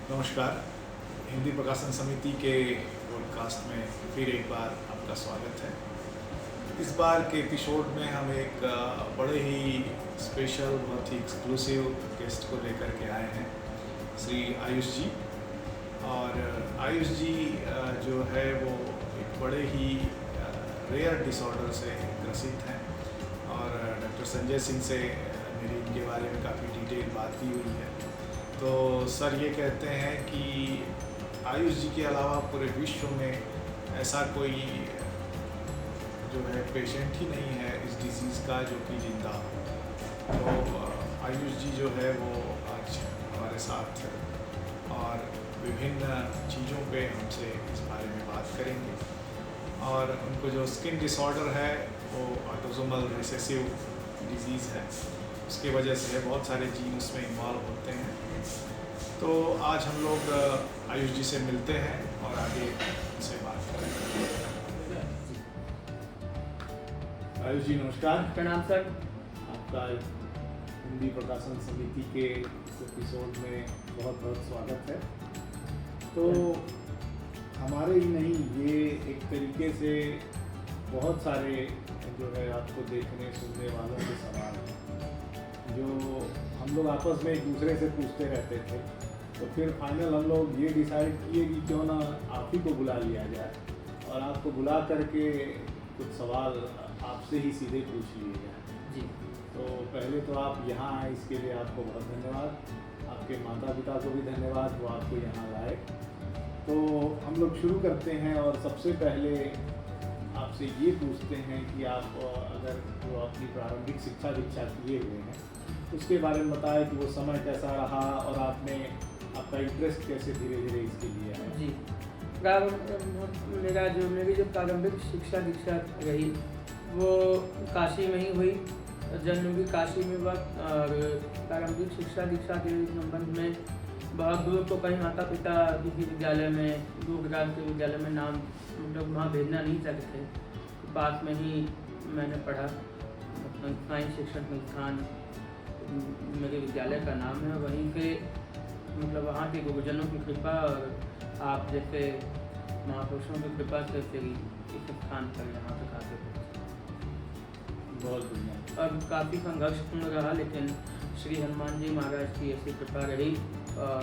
नमस्कार। हिंदी प्रकाशन समिति के पॉडकास्ट में फिर एक बार आपका स्वागत है। इस बार के एपिसोड में हम एक बड़े ही स्पेशल, बहुत ही एक्सक्लूसिव गेस्ट को लेकर के आए हैं, श्री आयुष जी। और आयुष जी जो है वो एक बड़े ही रेयर डिसऑर्डर से ग्रसित हैं और डॉक्टर संजय सिंह से मेरी इनके बारे में काफ़ी डिटेल बात की हुई है। तो सर ये कहते हैं कि आयुष जी के अलावा पूरे विश्व में ऐसा कोई जो है पेशेंट ही नहीं है इस डिजीज़ का जो कि जिंदा हो। तो आयुष जी जो है वो आज हमारे साथ है और विभिन्न चीज़ों पे हमसे इस बारे में बात करेंगे। और उनको जो स्किन डिसऑर्डर है वो ऑटोसोमल रिसेसिव डिजीज़ है, उसके वजह से बहुत सारे जीन उसमें इन्वॉल्व होते हैं। तो आज हम लोग आयुष जी से मिलते हैं और आगे उनसे बात करेंगे। आयुष जी नमस्कार। प्रणाम सर। आपका हिंदी प्रकाशन समिति के इस एपिसोड में बहुत बहुत स्वागत है। तो हमारे ही नहीं, ये एक तरीके से बहुत सारे जो है आपको देखने सुनने वालों के सवाल हैं जो हम लोग आपस में एक दूसरे से पूछते रहते थे। तो फिर फाइनल हम लोग ये डिसाइड किए कि क्यों ना आप ही को बुला लिया जाए और आपको बुला करके कुछ सवाल आपसे ही सीधे पूछ लिए जाए। जी। तो पहले तो आप यहाँ आए, इसके लिए आपको बहुत धन्यवाद। आपके माता पिता को भी धन्यवाद, वो आपको यहाँ लाए। तो हम लोग शुरू करते हैं और सबसे पहले आपसे ये पूछते हैं कि आप अगर जो अपनी प्रारंभिक शिक्षा दीक्षा किए हुए हैं उसके बारे में बताएं कि वो समय कैसा रहा और आपका इंटरेस्ट कैसे धीरे धीरे इसके लिए है। जी, मेरी जो प्रारंभिक शिक्षा दीक्षा रही वो काशी में ही हुई। जन्म भी काशी में हुआ और प्रारंभिक शिक्षा दीक्षा के संबंध में बहुत दूर तो कहीं माता पिता किसी विद्यालय में, दूरदराज के विद्यालय में नाम मतलब वहाँ भेजना नहीं चाहते थे। पास में ही मैंने पढ़ा। साइंस शिक्षण संस्थान मेरे विद्यालय का नाम है। वहीं के मतलब वहाँ के गुरुजनों की कृपा और आप जैसे महापुरुषों की कृपा से फिर इस स्थान पर यहाँ तक आके बहुत बढ़िया। और काफ़ी संघर्षपूर्ण रहा, लेकिन श्री हनुमान जी महाराज की ऐसी कृपा रही और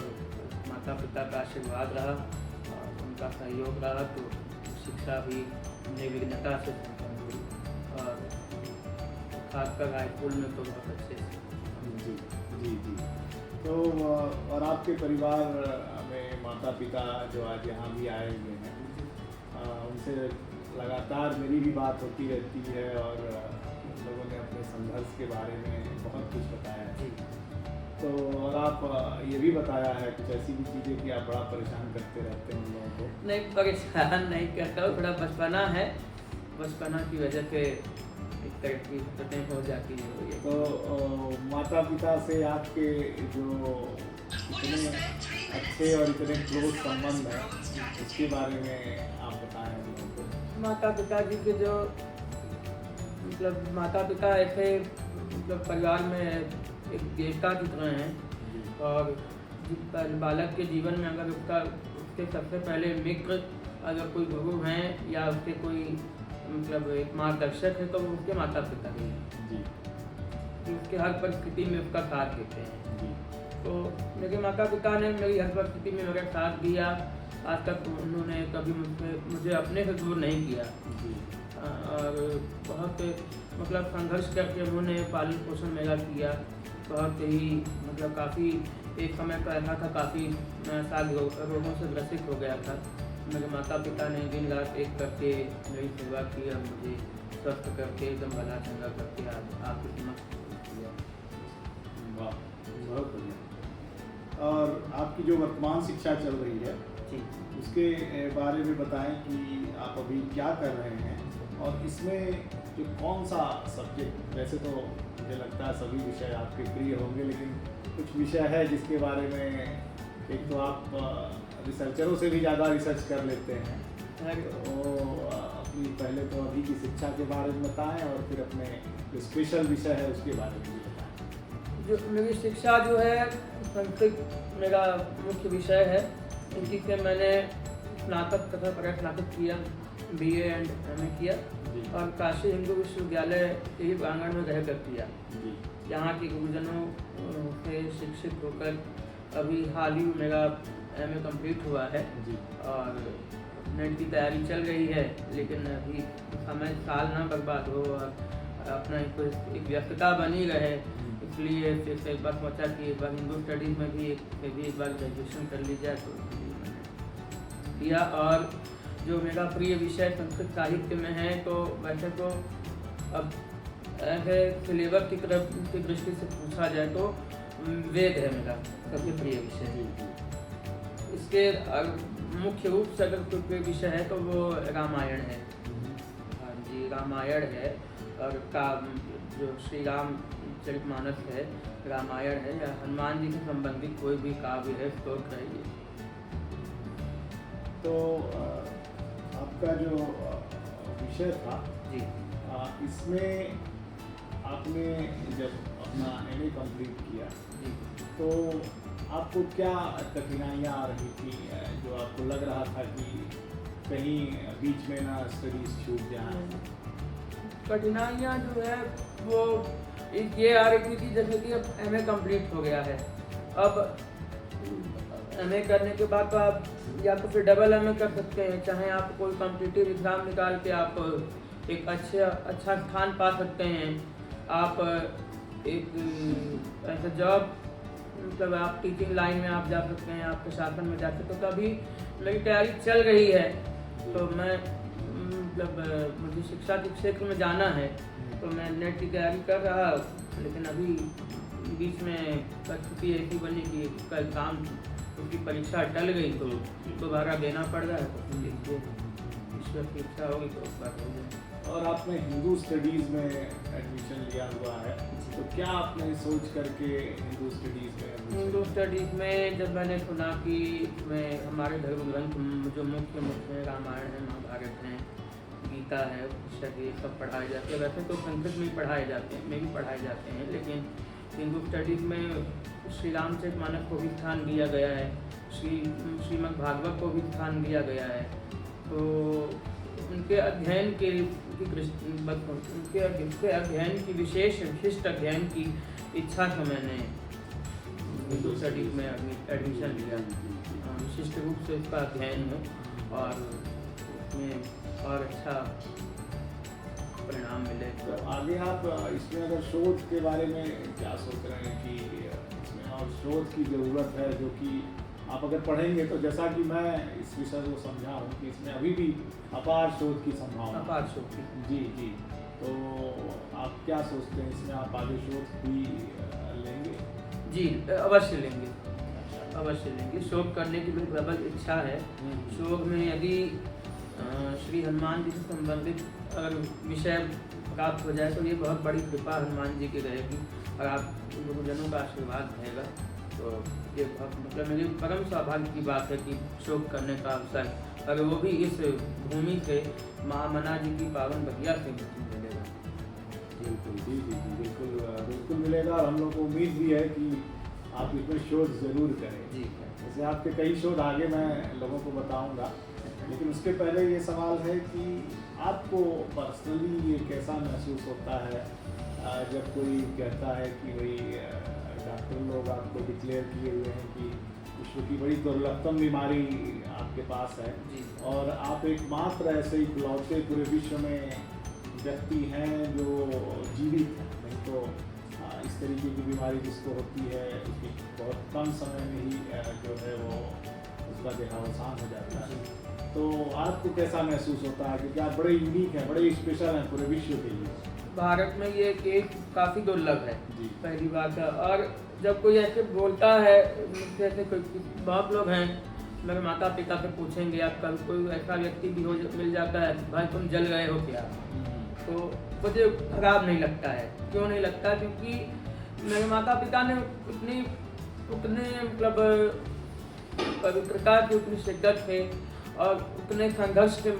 माता पिता का आशीर्वाद रहा और उनका सहयोग रहा, तो शिक्षा भी निर्विघ्नता से संपन्न हुई और खासकर हाईस्कूल में तो बहुत अच्छे से। जी जी जी। तो और आपके परिवार में माता पिता जो आज यहाँ भी आए हुए हैं, उनसे लगातार मेरी भी बात होती रहती है और लोगों ने अपने संघर्ष के बारे में बहुत कुछ बताया है। तो और आप ये भी बताया है कुछ ऐसी भी चीज़ें कि आप बड़ा परेशान करते रहते हैं उन लोगों को। नहीं, परेशान नहीं करता हूँ, थोड़ा बचपना है, बचपना की वजह से एक तरह की हरकतें हो जाती है। तो माता पिता से आपके जो इतने अच्छे और इतने क्लोज संबंध हैं उसके बारे में आप बताएं लोगों को। माता पिता जी के जो मतलब माता पिता ऐसे मतलब परिवार में एक देवता की तरह हैं और बालक के जीवन में अगर उसके सबसे पहले मित्र अगर कोई गुरु हैं या उसके कोई मतलब एक मार्गदर्शक है तो वो उसके माता पिता ही हैं जी। कि उसके हर परिस्थिति में उसका साथ देते हैं जी। तो मेरे माता पिता ने मेरी हर परिस्थिति में मेरा साथ दिया। आज तक उन्होंने कभी मुझे अपने से दूर नहीं किया जी। और बहुत मतलब संघर्ष करके उन्होंने पालन पोषण मेरा किया। बहुत ही मतलब काफ़ी एक समय पर ऐसा था, काफ़ी साल रोगों से ग्रसित हो गया था। मेरे माता पिता ने दिन रात एक करके मेरी सेवा की और मुझे स्वस्थ करके एकदम भला चंगा करके आज आपके समक्ष किया। वाह, बहुत बढ़िया। और आपकी जो वर्तमान शिक्षा चल रही है जी, उसके बारे में बताएं कि आप अभी क्या कर रहे हैं और इसमें जो कौन सा सब्जेक्ट, वैसे तो मुझे लगता है सभी विषय आपके प्रिय होंगे, लेकिन कुछ विषय है जिसके बारे में एक तो आप रिसर्चरों से भी ज़्यादा रिसर्च कर लेते हैं। तो अपनी पहले तो अभी की शिक्षा के बारे में बताएं और फिर अपने जो स्पेशल विषय है उसके बारे में भी बताएं। जो मेरी शिक्षा जो है संस्कृत मेरा मुख्य विषय है। इसी से मैंने स्नातक तथा परास्नातक किया, BA एंड MA किया और काशी हिंदू विश्वविद्यालय के ही प्रांगण में रहकर किया। यहाँ के गुरुजनों से शिक्षित होकर अभी हाल ही मेरा MA कंप्लीट हुआ है और नेट की तैयारी चल रही है, लेकिन अभी समय साल ना बर्बाद हो और अपना एक व्यस्तता बनी रहे, इसलिए फिर एक बार सोचा कि एक बार हिंदू स्टडीज़ में भी एक बार ग्रेजुएशन कर ली जाए, तो किया। और जो मेरा प्रिय विषय संस्कृत साहित्य में है, तो वैसे तो अब ऐसे सिलेबस की तरफ की दृष्टि से पूछा जाए तो वेद है मेरा सबसे प्रिय विषय। इसके मुख्य रूप से अगर कोई प्रिय विषय है तो वो रामायण है। हाँ जी, रामायण है। और जो श्री राम चरितमानस है, रामायण है, या हनुमान जी से संबंधित कोई भी काव्य है, स्तोत्र है ये। तो आपका जो विषय था जी, इसमें आपने जब अपना MA कंप्लीट किया जी, तो आपको क्या कठिनाइयाँ आ रही थी, जो आपको लग रहा था कि कहीं बीच में ना स्टडीज छूट जाए? कठिनाइयाँ जो है वो ये आ रही थी कि जैसे कि अब MA कंप्लीट हो गया है, अब MA करने के बाद तो आप या तो फिर डबल MA कर सकते हैं, चाहे आप कोई कॉम्पिटिटिव एग्ज़ाम निकाल के आप एक अच्छा स्थान पा सकते हैं, आप एक ऐसा जॉब, मतलब आप टीचिंग लाइन में आप जा सकते हैं, आप प्रशासन में जा सकते हो। तो अभी मेरी तैयारी चल रही है, तो मैं मतलब मुझे शिक्षा के क्षेत्र में जाना है, तो मैं नेट की तैयारी कर रहा, लेकिन अभी बीच में परिस्थिति ऐसी बनी कि उसका एग्ज़ाम, उसकी परीक्षा टल गई, तो दोबारा देना पड़ रहा है। तो देखिए ईश्वर की इच्छा होगी तो उस बात हो जाए। और आपने हिंदू स्टडीज़ में एडमिशन लिया हुआ है, तो क्या आपने सोच करके हिंदू स्टडीज़ में? हिंदू स्टडीज़ में जब मैंने सुना कि मैं हमारे धर्म ग्रंथ जो मुख्य हैं, रामायण है, महाभारत है, गीता है, उपनिषद, ये सब पढ़ाए जाते हैं। वैसे तो संस्कृत में ही पढ़ाए जाते हैं, में भी पढ़ाए जाते हैं, लेकिन हिंदू स्टडीज़ में श्री रामचरितमानस को भी स्थान दिया गया है, श्रीमद् भागवत को भी स्थान दिया गया है। तो उनके अध्ययन के अध्ययन की विशिष्ट अध्ययन की इच्छा से मैंने हिंदू स्टडीज़ में एडमिशन लिया। विशिष्ट रूप से इसका अध्ययन है और उसमें और अच्छा परिणाम मिले। तो आगे आप इसमें अगर शोध के बारे में क्या सोच रहे हैं कि इसमें और शोध की ज़रूरत है, जो कि आप अगर पढ़ेंगे तो जैसा कि मैं इस विषय को समझा हूँ कि इसमें अभी भी अपार शोध की संभावना, अपार शोध की। जी, तो आप क्या सोचते हैं, इसमें आप आगे शोध भी लेंगे? जी, अवश्य लेंगे, अवश्य लेंगे। शोध करने की भी प्रबल इच्छा है। शोध में यदि श्री हनुमान जी से संबंधित अगर विषय प्राप्त हो जाए तो ये बहुत बड़ी कृपा हनुमान जी की रहेगी और आप गुरुजनों का आशीर्वाद रहेगा। तो ये बहुत मतलब मेरी परम सौभाग्य की बात है कि शोध करने का अवसर, और वो भी इस भूमि से माँ मना जी की पावन बगिया से मिलेगा। बिल्कुल, जी, बिल्कुल मिलेगा। और हम लोग को उम्मीद भी है कि आप इसमें शोध ज़रूर करें। जी, जैसे आपके कई शोध आगे मैं लोगों को बताऊंगा, लेकिन उसके पहले ये सवाल है कि आपको पर्सनली ये कैसा महसूस होता है जब कोई कहता है कि भाई डॉक्टर लोग आपको डिक्लेयर किए हुए हैं कि विश्व की बड़ी दुर्लभतम बीमारी आपके पास है, और आप एकमात्र ऐसे इकलौते पूरे विश्व में व्यक्ति हैं जो जीवित हैं, नहीं तो इस तरीके की बीमारी जिसको होती है उसकी बहुत कम समय में ही जो है वो उसका देहावसान हो जाता है। तो आपको कैसा महसूस होता है, क्योंकि आप बड़े यूनिक हैं, बड़े स्पेशल हैं पूरे विश्व के लिए? भारत में ये केस काफ़ी दुर्लभ है, पहली बात है। और जब कोई ऐसे बोलता है, जैसे कोई बहुत लोग हैं, मेरे माता पिता से पूछेंगे आप कल कोई ऐसा व्यक्ति भी हो मिल जाता है, भाई तुम जल गए हो क्या, तो मुझे खराब नहीं लगता है। क्यों नहीं लगता? क्योंकि मेरे माता पिता ने उतने मतलब पवित्रता की, उतनी शिद्दत से और उतने संघर्ष से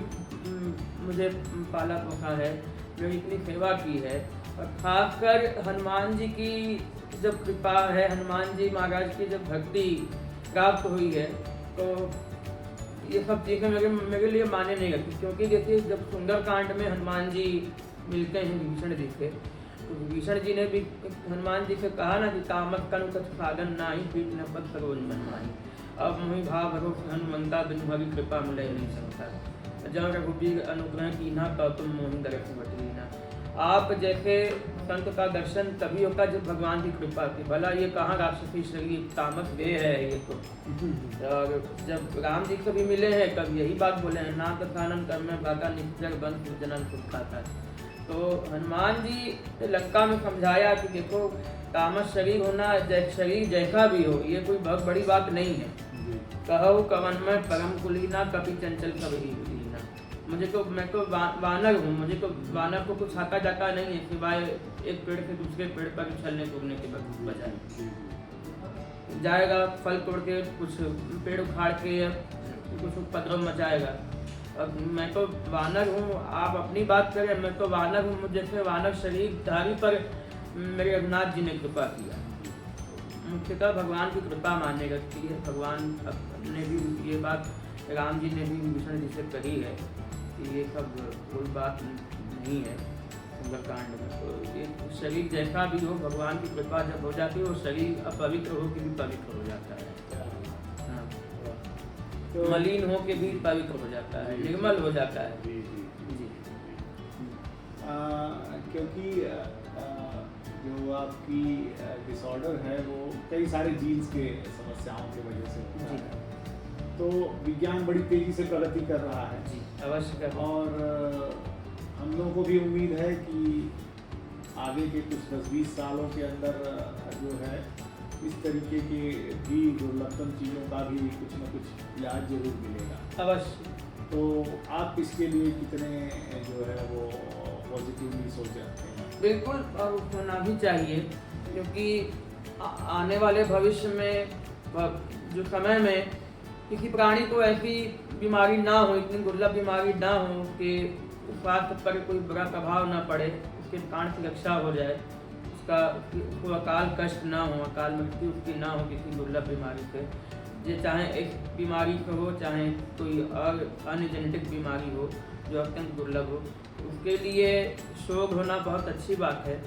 मुझे पाला पोसा है, मेरी इतनी सेवा की है। और खासकर हनुमान जी की जब कृपा है हनुमान जी महाराज की, जब भक्ति प्राप्त हुई है, तो ये सब चीज़ें मेरे लिए माने नहीं रखती। क्योंकि देखिए, जब सुंदरकांड में हनुमान जी मिलते हैं विभीषण जी से, तो विभीषण जी ने भी हनुमान जी से कहा ना कि कामत कनु कछ साधन नाही, पीठ न पथ सरोज मन माही, अब मोहि भाव भरोस हनुमंता बिनु हरि कृपा मिलै नहीं संसार, जब रघुबीर अनुग्रह कीन्हा तो तुम मोहि दरस बटलीना। आप जैसे संत का दर्शन तभी होता जब भगवान की कृपा थी। भला ये कहाँ राक्षसी शरीर तामस देह है ये तो। और जब राम जी कभी मिले हैं कभी यही बात बोले हैं, ना कथानन कर्म में भागा निश्चर बंध जनन सुख खाता है। तो हनुमान जी ने लंका में समझाया कि देखो, तामस शरीर होना, शरीर जैसा भी हो, ये कोई बहुत बड़ी बात नहीं है। कहो कवन में परम कुलीना, कभी चंचल कभी कुलीना। मैं तो वानर हूँ, मुझे तो वानर को कुछ आता जाता नहीं है सिवाय एक पेड़ से दूसरे पेड़ पर उछलने कूदने के बजाय। जाएगा फल तोड़ के, कुछ पेड़ उखाड़ के, कुछ उपद्रव मचाएगा। अब मैं तो वानर हूँ, आप अपनी बात करें, मैं तो वानर हूँ। मुझे जैसे वानर शरीरधारी पर मेरे रघुनाथ जी ने कृपा किया। मुख्यतः भगवान की कृपा मानने रखती है। भगवान ने भी ये बात राम जी ने भी विभीषण जी से कही है कि ये सब कोई बात नहीं है सुंदरकांड में। तो ये शरीर जैसा भी हो, भगवान की कृपा जब हो जाती है, वो शरीर अपवित्र हो के भी पवित्र हो जाता है। हाँ, तो मलिन हो के भी पवित्र हो जाता है, निर्मल हो जाता है। जी जी जी। क्योंकि जो आपकी डिसऑर्डर है वो कई सारे जीन्स के समस्याओं की वजह से होता है, तो विज्ञान बड़ी तेजी से प्रगति कर रहा है। जी अवश्य कर। और हम लोगों को भी उम्मीद है कि आगे के कुछ 10-20 सालों के अंदर जो है इस तरीके के भी दुर्लभतम चीज़ों का भी कुछ न कुछ इलाज जरूर मिलेगा। अवश्य। तो आप इसके लिए कितने जो है वो पॉजिटिवली सोच रखते हैं? बिल्कुल, और होना भी चाहिए, क्योंकि आने वाले भविष्य में, जो समय में किसी प्राणी को ऐसी बीमारी ना हो, इतनी दुर्लभ बीमारी ना हो कि स्वास्थ्य पर कोई बुरा प्रभाव ना पड़े, उसके प्राण की रक्षा हो जाए, उसको अकाल कष्ट ना हो, अकाल मृत्यु उसकी ना हो किसी दुर्लभ बीमारी से। ये चाहे एक बीमारी से हो, चाहे कोई और अन्य जेनेटिक बीमारी हो जो अत्यंत दुर्लभ हो, उसके लिए शोक होना बहुत अच्छी बात है।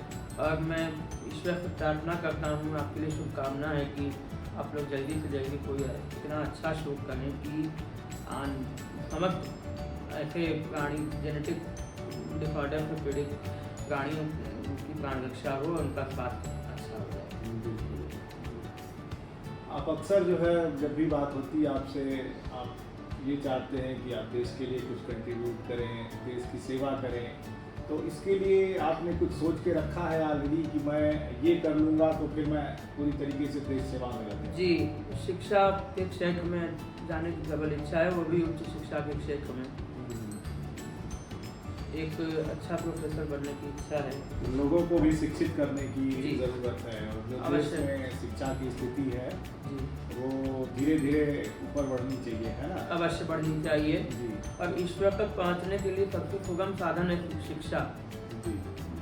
और मैं ईश्वर से प्रार्थना करता हूँ, आपके लिए शुभकामना है कि आप लोग जल्दी से जल्दी कोई इतना अच्छा शोक करें कि समस्त ऐसे प्राणी जेनेटिक डिसऑर्डर से पीड़ित प्राणियों की प्राण रक्षा हो, उनका स्वास्थ्य अच्छा हो जाए। आप अक्सर जो है जब भी बात होती है आपसे, आप ये चाहते हैं कि आप देश के लिए कुछ कंट्रीब्यूट करें, देश की सेवा करें, तो इसके लिए आपने कुछ सोच के रखा है ऑलरेडी कि मैं ये कर लूँगा तो फिर मैं पूरी तरीके से देश सेवा में लग जाऊँ? जी, शिक्षा के क्षेत्र में जाने की प्रबल इच्छा है, वो भी उच्च शिक्षा के क्षेत्र में एक अच्छा प्रोफेसर बनने की इच्छा है। लोगों को भी शिक्षित करने की ज़रूरत है, और जो देश में शिक्षा की स्थिति है जी, वो धीरे धीरे ऊपर बढ़नी चाहिए, है ना? अवश्य बढ़नी चाहिए जी। और ईश्वर तक पहुंचने के लिए सबसे सुगम साधन है शिक्षा, जी।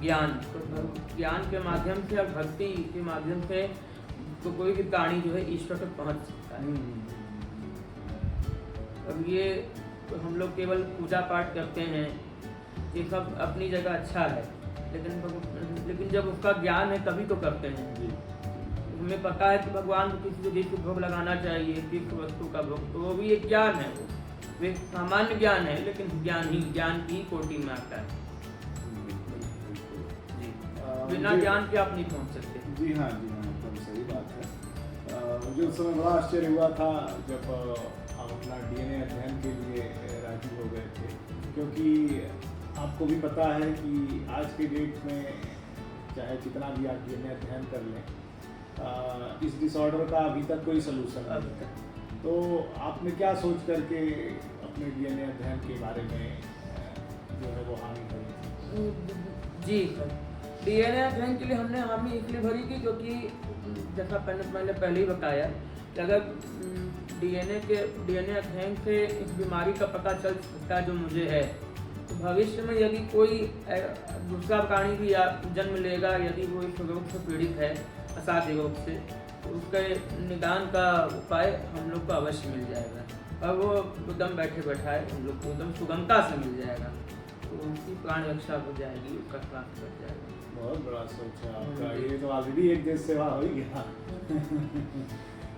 ज्ञान। तो ज्ञान के माध्यम से और भक्ति के माध्यम से तो कोई भी प्राणी जो है ईश्वर तक पहुंच सकता है। अब ये तो हम लोग केवल पूजा पाठ करते हैं, ये सब अपनी जगह अच्छा है, लेकिन जब उसका ज्ञान है तभी तो करते हैं। जी। हमें पता है कि भगवान को किसी चीज़ को भोग लगाना चाहिए, किस वस्तु का भोग, तो वो भी एक ज्ञान है, वो एक सामान्य ज्ञान है, लेकिन ज्ञान की कोटि में आता है। जी, बिना ज्ञान के आप नहीं पहुंच सकते। जी हाँ, जी हाँ, एकदम सही बात है। मुझे उस समय बड़ा आश्चर्य हुआ था जब आप अपना DNA अध्ययन के लिए राजी हो गए थे, क्योंकि आपको भी पता है कि आज के डेट में चाहे कितना भी आप DNA अध्ययन कर लें, इस डिसऑर्डर का अभी तक कोई सलूशन नहीं है। तो आपने क्या सोच करके अपने DNA अध्ययन के बारे में जो है वो हामी भरी? जी सर, DNA अध्ययन के लिए हमने हामी इसलिए भरी थी क्योंकि जैसा मैंने पहले ही बताया कि अगर DNA अध्ययन से इस बीमारी का पता चल सकता है जो मुझे है, तो भविष्य में यदि कोई दूसरा प्राणी भी जन्म लेगा, यदि वो इस रोग से पीड़ित है, असाध्य रोग से, उसके निदान का उपाय हम लोग को अवश्य मिल जाएगा और वो एकदम बैठे बैठाए हम लोग को एकदम सुगमता से मिल जाएगा, तो उसकी प्राण रक्षा हो जाएगी, उसका स्वास्थ्य बढ़ जाएगा। बहुत बड़ा सोच है आपका, ये तो ऑलरेडी एक देश सेवा हो ही गया।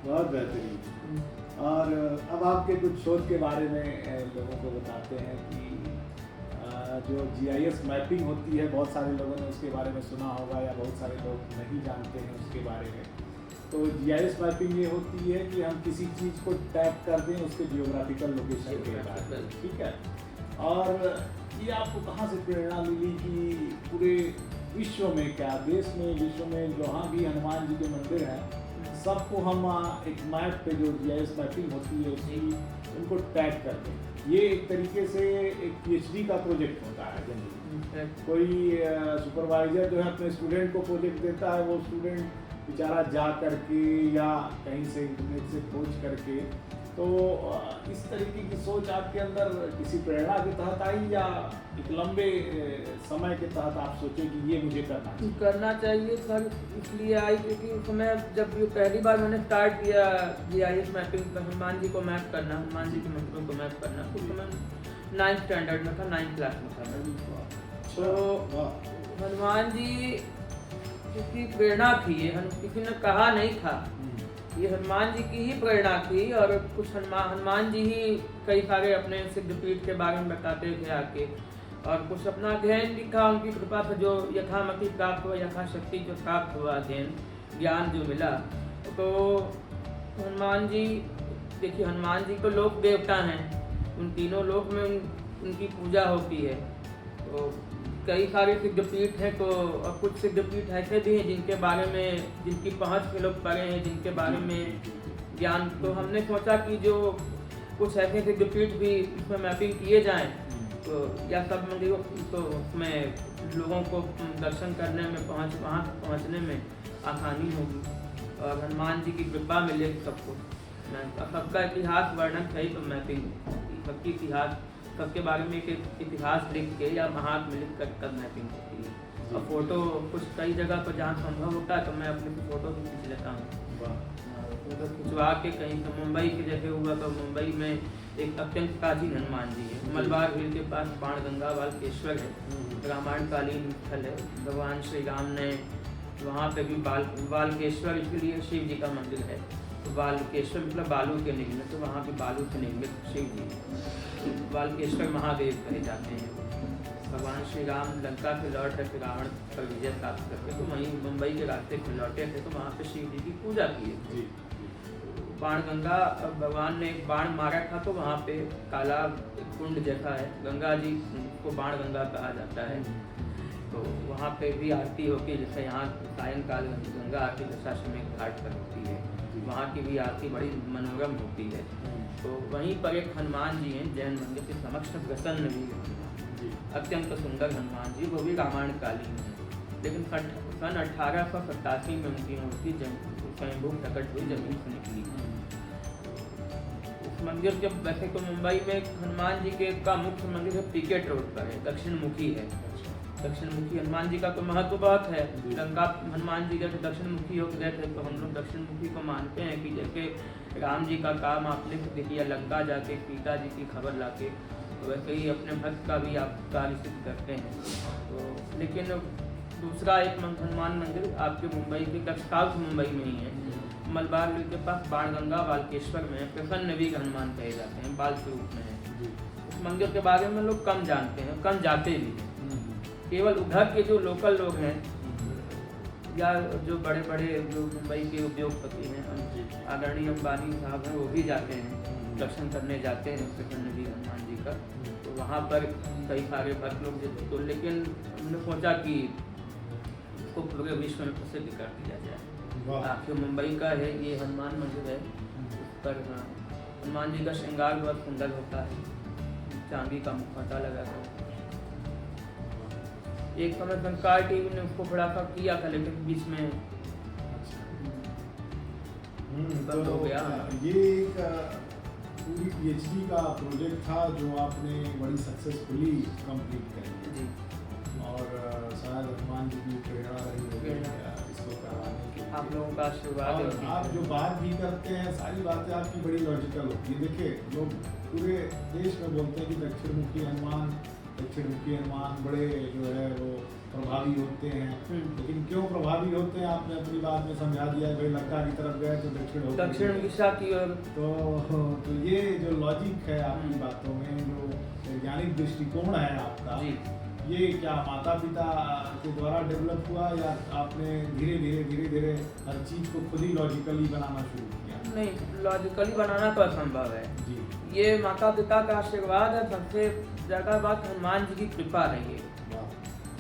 बहुत बेहतरीन। और अब आपके कुछ शोध के बारे में लोगों को बताते हैं कि जो GIS मैपिंग होती है, बहुत सारे लोगों ने उसके बारे में सुना होगा या बहुत सारे लोग नहीं जानते हैं उसके बारे में। तो GIS मैपिंग ये होती है कि हम किसी चीज़ को टैग कर दें उसके जियोग्राफिकल लोकेशन के बारे में, ठीक है। और ये आपको कहाँ से प्रेरणा मिली कि पूरे विश्व में, क्या देश में, विश्व में जहाँ भी हनुमान जी के मंदिर हैं सबको हम एक मैप पे जो GIS मैपिंग होती है उसकी उनको टैग कर दें? ये एक तरीके से एक PhD का प्रोजेक्ट होता है जनरली। कोई सुपरवाइजर जो है अपने स्टूडेंट को प्रोजेक्ट देता है, वो स्टूडेंट बेचारा जा करके या कहीं से इंटरनेट से खोज करके, तो इस तरीके की सोच आपके अंदर किसी प्रेरणा के तहत आई या एक लंबे समय के तहत आप सोचे कि ये मुझे करना चाहिए सर? इसलिए आई क्योंकि उस समय जब ये पहली बार मैंने स्टार्ट किया GIS मैपिंग, हनुमान जी को मैप करना, हनुमान जी के मंदिरों को मैप करना, उस समय 9th स्टैंडर्ड में था, 9th क्लास में था मैं। तो हनुमान जी की प्रेरणा थी, ये किसी ने कहा नहीं था, ये हनुमान जी की ही प्रेरणा थी। और कुछ हनुमान जी ही कई सारे अपने सिद्धपीठ के बारे में बताते थे आके, और कुछ अपना अध्ययन लिखा, उनकी कृपा से जो यथामति प्राप्त हुआ, यथाशक्ति जो प्राप्त हुआ अध्ययन ज्ञान जो मिला। तो हनुमान जी, देखिए हनुमान जी को लोक देवता हैं, उन तीनों लोक में उनकी पूजा होती है। तो कई सारे सिद्धपीठ हैं, तो कुछ सिद्धपीठ ऐसे भी हैं जिनके बारे में, जिनकी पहुँच के लोग पढ़े हैं, जिनके बारे में ज्ञान, तो हमने सोचा कि जो कुछ ऐसे सिद्धपीठ भी इसमें मैपिंग किए जाएं, तो या सब मंदिरों, तो उसमें लोगों को दर्शन करने में, वहाँ पहुँचने में आसानी होगी और हनुमान जी की कृपा मिलेगी सबको। सबका इतिहास वर्णन सही, तो मैपिंग सबकी इतिहास, सबके बारे में एक इतिहास लिख के या महात्म में लिख कर तब मैपिंग होती है। और फोटो कुछ कई जगह पर जहाँ संभव होता है तो मैं अपनी फ़ोटो भी खींच लेता हूँ, फोटो खिंचवा के कहीं से। मुंबई के जैसे हुआ तो मुंबई में एक अत्यंत प्राचीन हनुमान जी है, मलबार हिल के पास बाणगंगा वाल्केश्वर है, रामायण कालीन स्थल है। भगवान श्री राम ने वहाँ पे भी वाल्केश्वर, इसलिए शिव जी का मंदिर है। तो वाल्केश्वर मतलब बालू के निर्मित, तो वहाँ पे बालू से निर्मित शिव जी वाल्केश्वर महादेव कहे जाते हैं। भगवान श्री राम लंका से लौट रहे थे रावण पर विजय प्राप्त करके, तो वहीं मुंबई के रास्ते से लौटे थे, तो वहाँ पे शिव जी की पूजा की है। बाणगंगा, भगवान ने एक बाण मारा था, तो वहाँ पे काला कुंड जैसा है, गंगा जी को बाणगंगा कहा जाता है। तो वहाँ पे भी आरती होती है, जैसे यहाँ सायंकाल गंगा आरती दशाश्वमेध घाट पर होती है, वहाँ की भी आरती बड़ी मनोरम होती है। तो वहीं पर एक हनुमान जी हैं, जैन मंदिर के समक्ष प्रसन्न भी अत्यंत सुंदर हनुमान जी, वो भी रामायण कालीन है। लेकिन सन 1887 में उनकी मूर्ति स्वयंभू प्रकट हुई, जमीन से निकली। उस मंदिर के, वैसे तो मुंबई में हनुमान जी के का मुख्य मंदिर है पीकेट रोड पर है, दक्षिण मुखी है। दक्षिण मुखी हनुमान जी का तो महत्व बहुत है। लंका हनुमान जी जैसे दक्षिण मुखी हो गए थे, तो हम लोग दक्षिण मुखी को मानते हैं कि जैसे राम जी का काम आपने देखिए लंका जाके सीता जी की खबर लाके, तो वैसे ही अपने भक्त का भी आप कार्य सिद्ध करते हैं। तो लेकिन दूसरा एक हनुमान मंदिर आपके मुंबई के साउथ मुंबई में ही है, मलबार हिल के पास बाणगंगा वाल्केश्वर में प्रसन्न भी हनुमान कहे जाते हैं, बाल स्वरूप में है। उस मंदिर के बारे में लोग कम जानते हैं, कम जाते भी हैं। केवल उधर के जो लोकल लोग हैं या जो बड़े बड़े जो मुंबई के उद्योगपति हैं, आदरणीय अंबानी साहब हैं, वो भी जाते हैं, दर्शन करने जाते हैं प्रसन्न जी हनुमान जी का। तो वहाँ पर कई सारे भक्त लोग तो, लेकिन हमने सोचा कि इसको पूरे विश्व में प्रसिद्ध कर दिया जाए। आखिर मुंबई का है ये हनुमान मंदिर है, उस पर हनुमान जी का श्रृंगार बहुत सुंदर होता है, चांदी का मुखौटा लगा है। एक समय संस्कार टीवी ने उसको बड़ा सा किया था, लेकिन बीच में बंद हो गया। ये एक पूरी PhD का प्रोजेक्ट था जो आपने बड़ी सक्सेसफुली कंप्लीट कर लिया। और शायद हनुमान जी की प्रेरणा रही होगी प्रेरणा। इसको करवाने के लिए। आप लोगों का आशीर्वाद है और उनकी। आप जो बात भी करते हैं सारी बातें आपकी बड़ी लॉजिकल होती है। देखिए लोग पूरे देश में बोलते हैं कि दक्षिण मुखी हनुमान बड़े जो है वो प्रभावी होते हैं, लेकिन क्यों प्रभावी होते हैं आपने अपनी बात में समझा दिया है। भाई लंका की तरफ गए तो दक्षिण दिशा की ओर। तो ये जो लॉजिक है आपकी बातों में, जो वैज्ञानिक दृष्टिकोण है आपका, जी। ये क्या माता पिता के द्वारा डेवलप हुआ या आपने धीरे धीरे हर चीज को खुद ही लॉजिकली बनाना शुरू किया? नहीं, लॉजिकली बनाना तो असंभव है। जी। ये माता पिता का आशीर्वाद है। सबसे ज़्यादा बात हनुमान जी की कृपा रही है।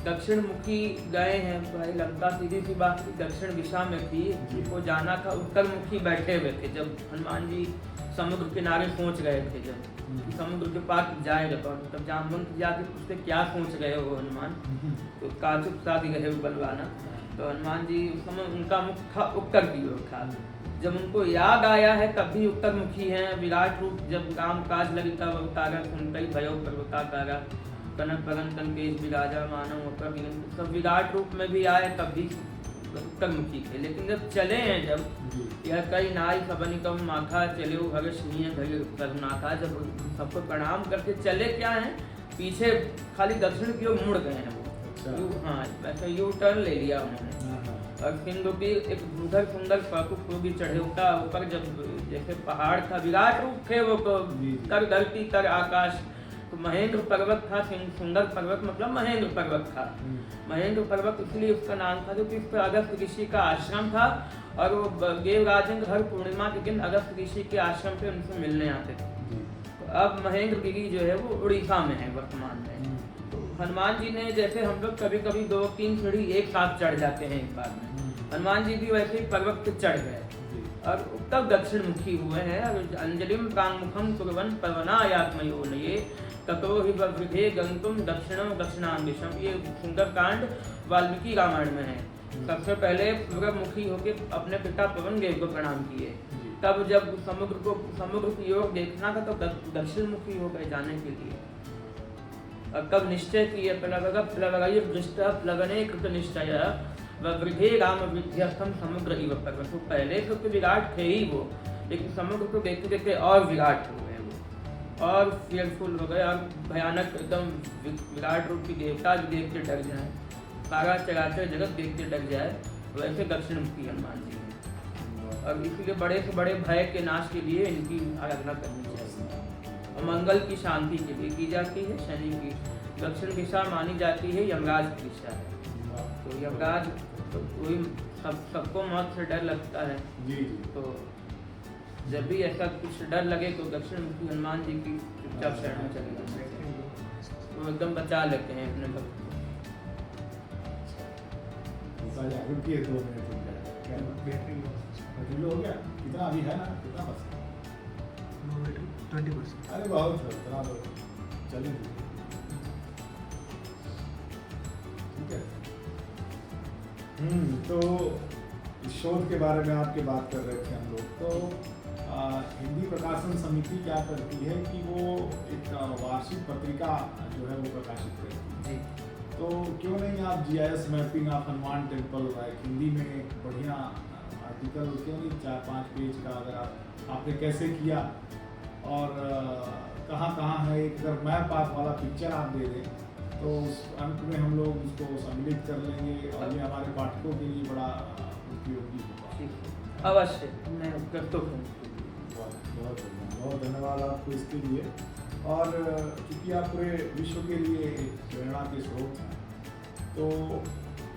दक्षिण मुखी गए हैं भाई, लंका सीधी सी बात की दक्षिण दिशा में थी, वो जाना था। उत्तर मुखी बैठे हुए थे जब हनुमान जी समुद्र किनारे पहुंच गए थे, जब समुद्र के पार जाएगा तब जामवंत जाके पूछते क्या सोच रहे हो हनुमान, तो काचुप शादी रहे बनवाना। तो हनुमान जी उस समय उनका मुख था उत्तर की ओर था। जब उनको याद आया है तब भी उत्तर मुखी हैं। विराट रूप जब काम काज लगी तब अवतारा सुनकई भयो पर्वताकारा कनक बगन कंकेश विराजा मानव होकर सब विराट रूप में भी आए तब भी उत्तर मुखी थे। लेकिन जब चले हैं जब यह कई नाई सबनी कम माथा चले हर्षणीय करुणाथा, जब सबको प्रणाम करके चले क्या हैं पीछे खाली दक्षिण की ओर मुड़ गए हैं वो। हाँ वैसे यू टर्न ले लिया उन्होंने। और सिंधु की एक सुंदर फाकू भी चढ़े उठा ऊपर, जब जैसे पहाड़ था विराट रूप थे वो, कर धरती कर आकाश। तो महेंद्र पर्वत था, सुंदर पर्वत मतलब महेंद्र पर्वत था। महेंद्र पर्वत इसलिए उसका नाम था क्योंकि इस पर अगस्त ऋषि का आश्रम था, और वो देवराजेंद्र हर पूर्णिमा के दिन अगस्त ऋषि के आश्रम पे उनसे मिलने आते थे। तो अब महेंद्र गिरी जो है वो उड़ीसा में है वर्तमान में। तो हनुमान जी ने जैसे हम लोग कभी कभी 2-3 सीढ़ी एक साथ चढ़ जाते हैं एक बार में, हनुमान जी भी वैसे ही पर्वत पे चढ़ गए और तब दक्षिण मुखी हुए हैं। और अंजलिम प्रांगमुखम कुर्वन पर्वनायात्मयोनये ततो हि वृद्धे गंतुम दक्षिणम दक्षिणान्वेषम। ये सुंदरकांड वाल्मीकि रामायण में है। सबसे पहले पूर्व मुखी होकर अपने पिता पवन देव को प्रणाम किए, तब जब समुद्र की ओर देखना था तो दक्षिण मुखी हो गए जाने के लिए। और तब निश्चय किए प्लवने कृत निश्चय वृद्धे राम विद्यार्थम समुद्र इव पर्वत। तो पहले तो विराट थे ही वो, लेकिन समुद्र को देखते देखते और विराट हो गए वो, और फियरफुल हो गए और भयानक एकदम विराट रूप की देवता भी देखते डर जाए, सारा चराचर जगत देखते डर जाए, वैसे दक्षिण मुखी हनुमान जी हैं। और इसीलिए बड़े से बड़े भय के नाश के लिए इनकी आराधना करनी चाहिए, और मंगल की शांति के लिए की जाती है। शनि की दक्षिण दिशा मानी जाती है यमराज की दिशा है। तो यमराज तो कोई सबको मौत से डर लगता है जी। तो जब भी ऐसा कुछ डर लगे तो दक्षिण मुखी हनुमान जी की चुपचाप शरण में चले जाते हैं, वो एकदम बचा लेते हैं अपने भक्त को। रुकिए 2 मिनट हो गया, कितना अभी है ना, कितना बस 20%। अरे बहुत है, इतना तो चलिए ठीक है। तो इस शोध के बारे में आपके बात कर रहे थे हम लोग। तो हिंदी प्रकाशन समिति क्या करती है कि वो एक वार्षिक पत्रिका जो है वो प्रकाशित करती है। तो क्यों नहीं आप GIS mapping of Hanuman temple Hindi में एक बढ़िया आर्टिकल, क्यों नहीं 4-5 पेज का, अगर आपने कैसे किया और कहाँ है, एक अगर मैप आप वाला पिक्चर आप दे दें तो उस अंत में हम लोग उसको सम्मिलित कर लेंगे और ये हमारे पाठकों के लिए बड़ा उपयोगी होगा। अवश्य मैं करता हूँ। बहुत धन्यवाद आपको इसके लिए। और चूँकि आप पूरे विश्व के लिए एक प्रेरणा के स्रोत हैं, तो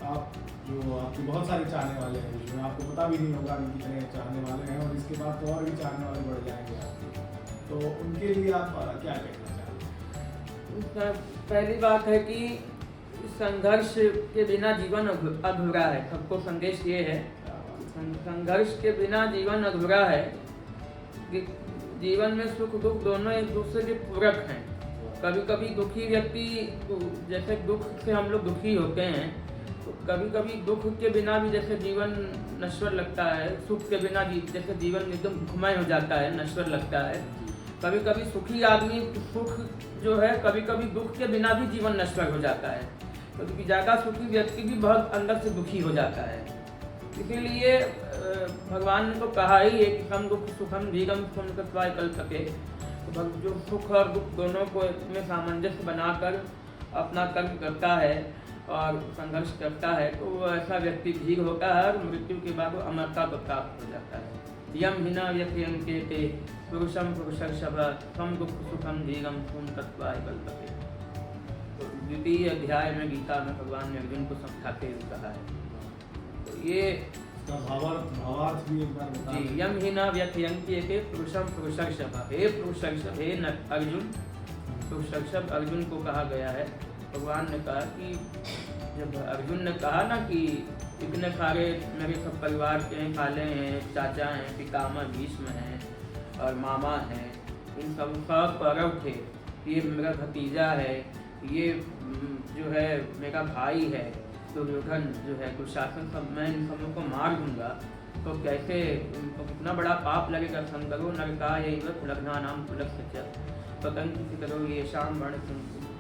आप जो आपके बहुत सारे चाहने वाले हैं विश्व में, आपको पता भी नहीं होगा कि कितने चाहने वाले हैं, और इसके बाद तो और भी चाहने वाले बढ़ जाएंगे आपके, तो उनके लिए आप क्या कहना चाहते हैं? पहली बात है कि संघर्ष के बिना जीवन अधूरा है। सबको संदेश ये है, संघर्ष के बिना जीवन अधूरा है। कि जीवन में सुख दुख दोनों एक दूसरे के पूरक हैं। कभी कभी दुखी व्यक्ति, जैसे दुख से हम लोग दुखी होते हैं, तो कभी कभी दुख के बिना भी जैसे जीवन नश्वर लगता है, सुख के बिना जैसे जीवन एकदम दुखमय हो जाता है, नश्वर लगता है। कभी कभी सुखी आदमी सुख जो है, कभी कभी दुख के बिना भी जीवन नश्वर हो जाता है। क्योंकि ज़्यादा सुखी व्यक्ति भी बहुत अंदर से दुखी हो जाता है। इसीलिए भगवान ने तो कहा ही है कि सम दुख सुखम धीरम सुनकत्वाय कल्पते। तो जो सुख और दुख दोनों को में सामंजस्य बनाकर अपना कर्म करता है और संघर्ष करता है, तो वो ऐसा व्यक्ति धीर होता है और मृत्यु के बाद वो अमरता को प्राप्त हो जाता है। यम हिना यक्यंके ते पुरुषम पुरुषर्षभ सम दुख सुखम धीरम सुनकत्वाय कल्पते। तो द्वितीय अध्याय में गीता में भगवान ने अर्जुन को समझाते हुए कहा है। तो ये भावार्थ भी एक बार बता जी, यम हिना व्यक्यंके ते पुरुषम पुरुषर्षभ। हे पुरुषर्षभ, हे अर्जुन, पुरुषर्षभ अर्जुन को कहा गया है। भगवान ने कहा कि जब अर्जुन ने कहा ना कि इतने सारे मेरे सब परिवार के हैं, खाले हैं, चाचा हैं, पितामह भीष्म हैं और मामा हैं, इन सब कौरव थे, ये मेरा भतीजा है, ये जो है मेरा भाई है दुर्योधन जो है दुशासन, सब मैं इन सबों को मार दूंगा तो कैसे उनको कितना बड़ा पाप लगेगा। संगरो नरका ये लग्ना नाम कुलस्य पतंग करो ये शाम वर्ण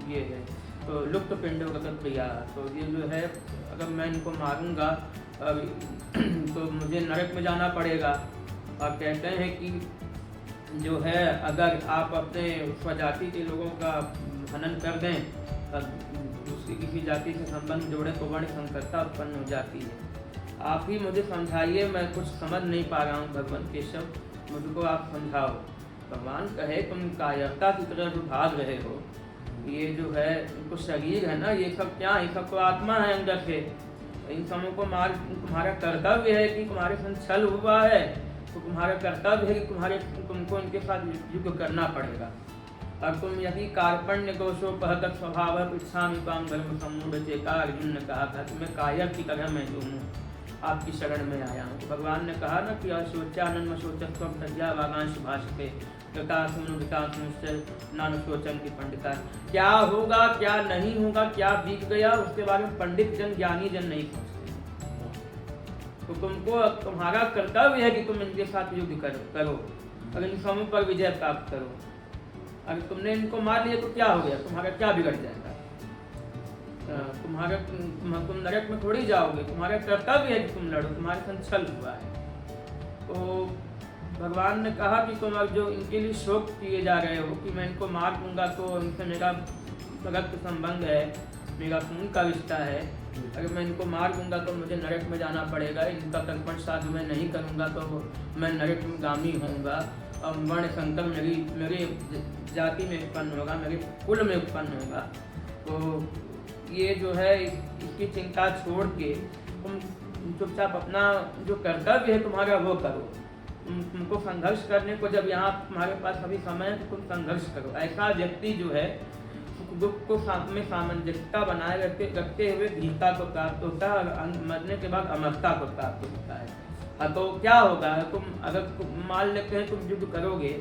ये है तो लुप्त पिंड वगत प्रिया। तो ये जो है अगर मैं इनको मारूंगा तो मुझे नरक में जाना पड़ेगा। और कहते हैं कि जो है अगर आप अपने स्वजाति के लोगों का हनन कर दें, दूसरी किसी जाति से संबंध जोड़े तो वर्ण संकरता उत्पन्न हो जाती है। आप ही मुझे समझाइए, मैं कुछ समझ नहीं पा रहा हूँ भगवान केशव, मुझको आप समझाओ। भगवान कहे तुम कायरता की तरह जो भाग रहे हो, ये जो है इनको शरीर है ना, ये सब क्या है, ये सब तो आत्मा है अंदर से। इन सबों को तुम्हारा कर्तव्य है कि तुम्हारे संग छल हुआ है तो तुम्हारा कर्तव्य है कि तुमको इनके साथ युद्ध करना पड़ेगा। और तुम यदि कार्पण्य दोषोपहत स्वभाव पृच्छामि त्वां धर्म सम्मूढ़ चेता। अर्जुन ने कहा था कि मैं कायर की तरह मैं जो हूँ आपकी शरण में आया हूँ। तो भगवान ने कहा ना कि अशोचानन्म शोचस्त्वं तज्या वागांश भाषते नानुशोचन की पंडिता। क्या होगा क्या नहीं होगा, क्या बीत गया, उसके बारे में पंडित जन ज्ञानी जन नहीं सोचते। तो तुमको तुम्हारा कर्तव्य है कि तुम इनके साथ युद्ध करो और इन समूह पर विजय प्राप्त करो। अगर तुमने इनको मार लिया तो क्या हो गया, तुम्हारा क्या बिगड़ जाएगा। तुम नरक में थोड़ी जाओगे, तुम्हारा कर्तव्य है कि तुम लड़ो, तुम्हारे संग छल हुआ है। तो भगवान ने कहा कि तुम अब जो इनके लिए शोक किए जा रहे हो कि मैं इनको मार दूंगा तो इनसे मेरा रक्त संबंध है, मेरा खून का रिश्ता है, अगर मैं इनको मार दूंगा तो मुझे नरक में जाना पड़ेगा, इनका तर्पण श्राद्ध मैं नहीं करूंगा तो मैं नरक में गामी होऊंगा और वर्ण संकर मेरी जाति में उत्पन्न होगा, मेरे कुल में उत्पन्न होगा। तो ये जो है इसकी चिंता छोड़ के तुम चुपचाप अपना जो कर्तव्य है तुम्हारा वो करो। तुमको संघर्ष करने को जब यहाँ तुम्हारे पास अभी समय है तो तुम संघर्ष करो। ऐसा व्यक्ति जो है दुख को साथ में सामंजस्यता बनाए रखते हुए धीरता को प्राप्त होता है और मरने के बाद अमरता को प्राप्त होता है। हाँ तो क्या होगा, अगर मान लेते हैं तुम युद्ध करोगे,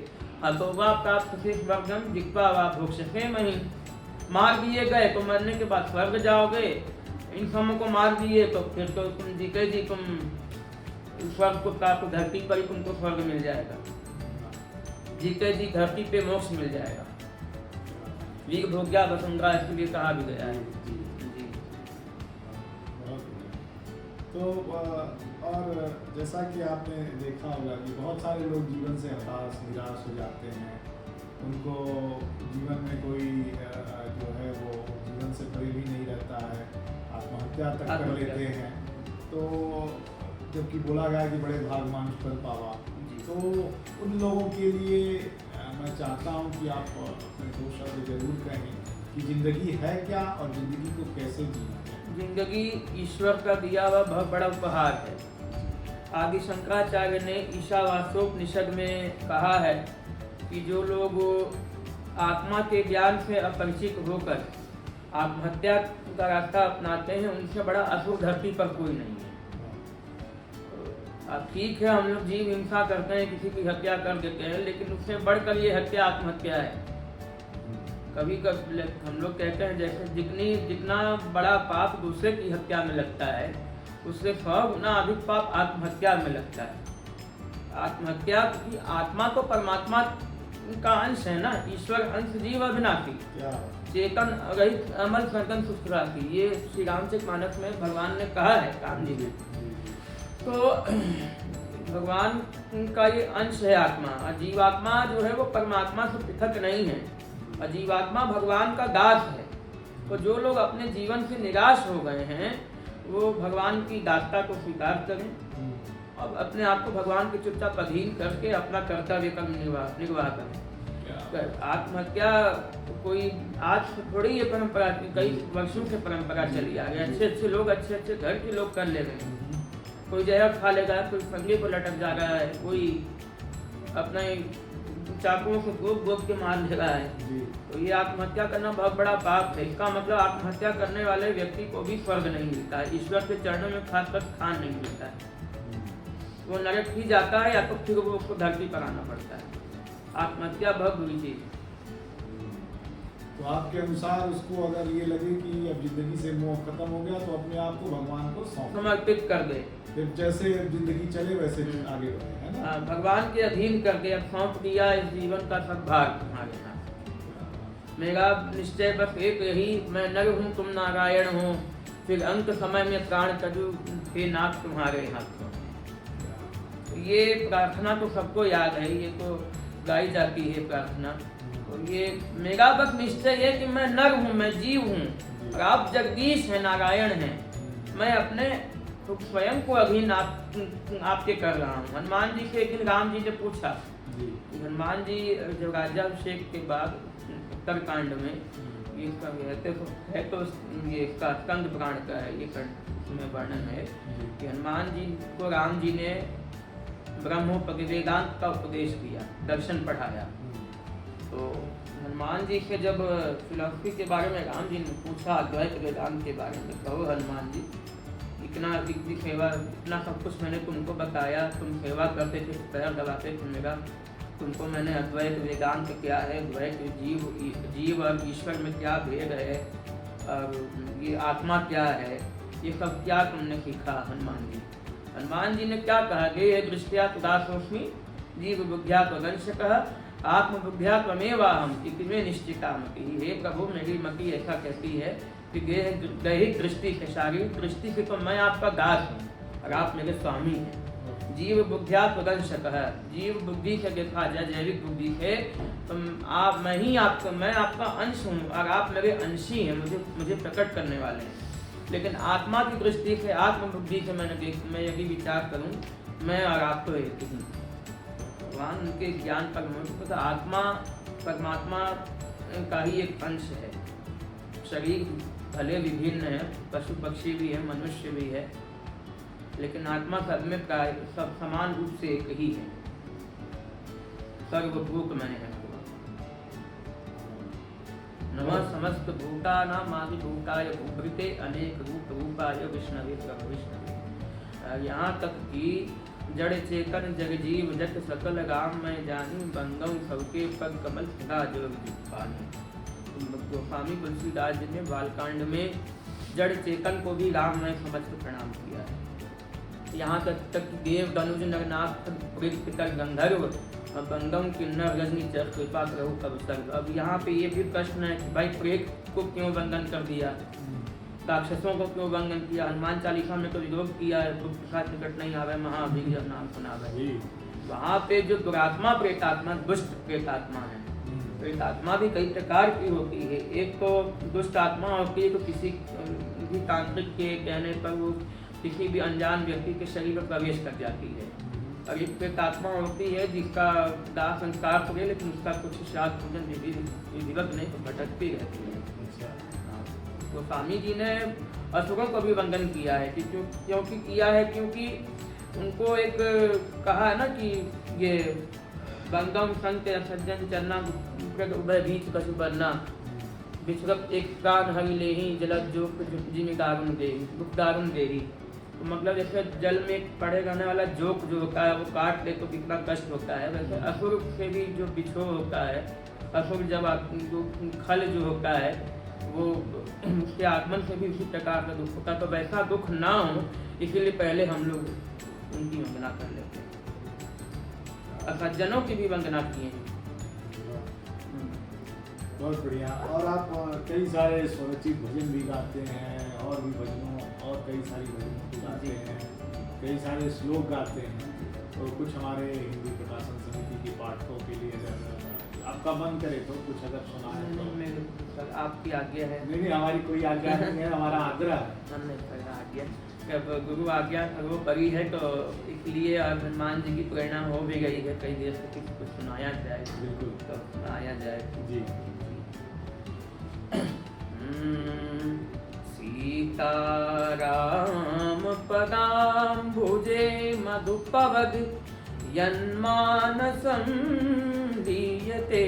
हाँ तो वह प्राप्त से स्वर्गम जिक्वा वा भोक्षसे मही। मार दिए गए तो मरने के बाद स्वर्ग जाओगे, इन समों को मार दिए तो फिर तो तुम जीते जी तुम स्वर्ग को प्राप्त, धरती पर ही तुमको स्वर्ग मिल जाएगा, जीते जी धरती पे मोक्ष मिल जाएगा। वीर भोग्या वसुंधरा इसलिए कहा भी गया है। जी। तो और जैसा कि आपने देखा होगा कि बहुत सारे लोग जीवन से हताश निराश हो जाते हैं, उनको जीवन में कोई जो है वो जीवन से प्रेम ही नहीं रहता है, आत्महत्या तक कर लेते हैं। तो जबकि बोला गया कि बड़े भाग मानुष कर पावा, तो उन लोगों के लिए मैं चाहता हूं कि आप अपने दो शब्द जरूर कहें कि ज़िंदगी है क्या और ज़िंदगी को कैसे जीना है। जिंदगी ईश्वर का दिया हुआ बहुत बड़ा उपहार है। आदि शंकराचार्य ने ईशावास्योपनिषद में कहा है कि जो लोग आत्मा के ज्ञान से अपरिचित होकर आत्महत्या का रास्ता अपनाते हैं, उनसे बड़ा असुर धरती पर कोई नहीं है। ठीक है, हम लोग जीव हिंसा करते हैं, किसी की हत्या कर देते हैं, लेकिन उससे बढ़कर ये हत्या आत्महत्या है। कभी कभी हम लोग कहते हैं जैसे जितना बड़ा पाप दूसरे की हत्या में लगता है, उससे 100 गुना अधिक पाप आत्महत्या में लगता है। आत्महत्या की आत्मा तो परमात्मा का अंश है ना, ईश्वर अंश जीव अविनाशी, क्या चेतन रहित अमल सर्गन सुखराशी, ये श्री रामचरितमानस में भगवान ने कहा है काम जी ने। तो भगवान का ये अंश है आत्मा, और जीवात्मा जो है वो परमात्मा से पृथक नहीं है, और जीवात्मा भगवान का दास है। तो जो लोग अपने जीवन से निराश हो गए हैं वो भगवान की दासता को स्वीकार करें और अपने आप को भगवान के चुपचाप अधीन करके अपना कर्तव्य कर्म निर्वाह करें। आत्महत्या कोई आज थोड़ी ये परंपरा, कई वर्षों से परंपरा चली आ रही है। अच्छे लोग अच्छे घर के लोग कर ले रहे हैं, कोई जहर खा लेगा, कोई संगे को लटक जा रहा है, कोई अपने चाकुओं से गोद के मार ले रहा है। तो ये आत्महत्या करना बहुत बड़ा पाप है। इसका मतलब आत्महत्या करने वाले व्यक्ति को भी स्वर्ग नहीं मिलता है, ईश्वर के चरणों में खासकर स्थान नहीं मिलता है, वो नरक ही जाता है या तो फिर वो उसको धरती पर आना पड़ता है। आत्महत्या बहुत बुरी चीज है। तो आपके अनुसार उसको अगर ये लगे कि अब जिंदगी से मोह खत्म हो गया तो अपने आप को भगवान को समर्पित कर दे, फिर जैसे जिंदगी चले वैसे आगे बढ़े, है ना? भगवान के अधीन कर दे। अब सौंप दिया इस जीवन का सब भार तुम्हारे हाथ। मेरा निश्चय बस एक यही, मैं नर हूँ तुम नारायण हो, फिर अंत समय में प्राण तजु हे नाथ तुम्हारे हाथ। ये प्रार्थना तो सबको याद है, ये तो गाई जाती है प्रार्थना। और ये मेरा बस निश्चय है कि मैं नर हूँ, मैं जीव हूँ और आप जगदीश हैं, नारायण हैं। मैं अपने तो स्वयं को अधीन आपके कर रहा हूँ। हनुमान जी से एक दिन राम जी ने पूछा कि हनुमान जी जब राज्याभिषेक के बाद उत्तरकांड में ये है तो ये इसका स्कंद पुराण का है, ये इसमें वर्णन है कि हनुमान जी को राम जी ने ब्रह्मोपदेश वेदांत का उपदेश दिया, दर्शन पढ़ाया। तो हनुमान जी से जब फिलॉसफी के बारे में राम जी ने पूछा, अद्वैत वेदांत के बारे में, कहो हनुमान जी इतना सेवा, इतना सब कुछ मैंने तुमको बताया, तुम सेवा करते थे, पैर दबाते थे मेरा, तुमको मैंने अद्वैत वेदांत क्या है, द्वैत जीव और ईश्वर में क्या भेद है, और ये आत्मा क्या है, ये सब क्या तुमने सीखा हनुमान जी? हनुमान जी ने क्या कहा? ये दृष्टिया तुदासोस्मि जीव बुद्ध्या त्वदंशकः आत्मबुद्ध्या त्वमेवाहम् इति मे निश्चिता मति। हे प्रभु, मेरी मति ऐसा कहती है कि दैहिक दृष्टि से, शारीरिक दृष्टि से तो मैं आपका दास हूँ और आप मेरे स्वामी हैं। जीव बुद्ध्या त्वदंशकः, जीव बुद्धि से देखा जाए, जैविक बुद्धि से तो मैं आपका अंश हूँ और आप मेरे अंशी हैं, मुझे प्रकट करने वाले हैं। लेकिन आत्मा की दृष्टि से, आत्मबुद्धि से मैं यदि विचार करूं, मैं और आप तो एक ही। भगवान के ज्ञान पर आत्मा परमात्मा का ही एक अंश है। शरीर भले विभिन्न है, पशु पक्षी भी है, मनुष्य भी है, लेकिन आत्मा सब में प्राय सब समान रूप से एक ही है, सर्वभूत में है। नमः समस्त भूतानामादिभूताय भूभृते अनेक रूप रूपाय विष्णवे प्रभु विष्णवे। यहाँ तक कि जड़ चेतन जग जीव जत सकल राम मैं जानी, बंदों सबके पग कमल सदा जोग पानी। गोस्वामी तुलसीदास जी ने बालकांड में जड़ चेतन को भी राम मैं समझ कर प्रणाम किया है। यहाँ तक कि देव तनुज नरनाथ पितर गंधर्व बंदम किन्नर रजनी चर कृपा करो कब सर्व। अब यहाँ पे ये भी प्रश्न है कि भाई प्रेत को क्यों वंदन कर दिया, राक्षसों को क्यों वंदन किया? हनुमान चालीसा में तो विरोध किया है, दुख के साथ निकट नहीं आवे महावीर जब नाम सुनावे। वहाँ पे जो दुरात्मा प्रेतात्मा दुष्ट प्रेतात्मा है। प्रेतात्मा भी कई प्रकार की होती है। एक तो दुष्ट आत्मा होती है तो किसी भी तांत्रिक के कहने पर वो किसी भी अनजान व्यक्ति के शरीर में प्रवेश कर जाती है। और एक प्रेतात्मा होती है जिसका दाह संस्कार हो गया लेकिन उसका कुछ श्राद्ध पूजन विधिवत नहीं तो भटकती रहती है। तो स्वामी जी ने असुरों को भी वंदन किया है क्योंकि किया है क्योंकि उनको एक कहा है ना कि ये बंदम संत सज्जन चरना उभय बीच कछु बनना बिछड़प एक कान हरि ले ही जलद जोक जिमी दारुण दे दुख दारुण दे ही। तो मतलब जैसे जल में पड़े रहने वाला जोक जो होता है वो काट ले तो कितना कष्ट होता है, वैसे असुर से भी जो बिछो होता है, असुर जब जो खल जो होता है वो उसके आगमन से भी उसी प्रकार का दुख होता है। तो वैसा दुख ना हो इसीलिए पहले हम लोग उनकी वंदना कर लेते हैं। असज्जनों की भी वंदना किए हैं। बहुत बढ़िया। और आप कई सारे स्वरचित भजन भी गाते हैं और भी भजनों और कई सारी भजनों को गाते हैं, कई सारे श्लोक गाते हैं। तो कुछ हमारे हिंदी प्रकाशन समिति के पाठकों के लिए अगर आपका मन करे तो कुछ अगर सुनाए तो। सर आपकी आज्ञा है। नहीं, हमारी कोई आज्ञा नहीं है, हमारा आग्रह है। नहीं सर आज्ञा, जब गुरु आज्ञा सर्वोपरि है तो इसलिए हनुमान जी की प्रेरणा हो भी गई है कई देर से किसी को सुनाया जाए, बिल्कुल तो सुनाया जाए। जी। सीताराम पदाम्बुजे मधुपवद यन्मानसं लीयते,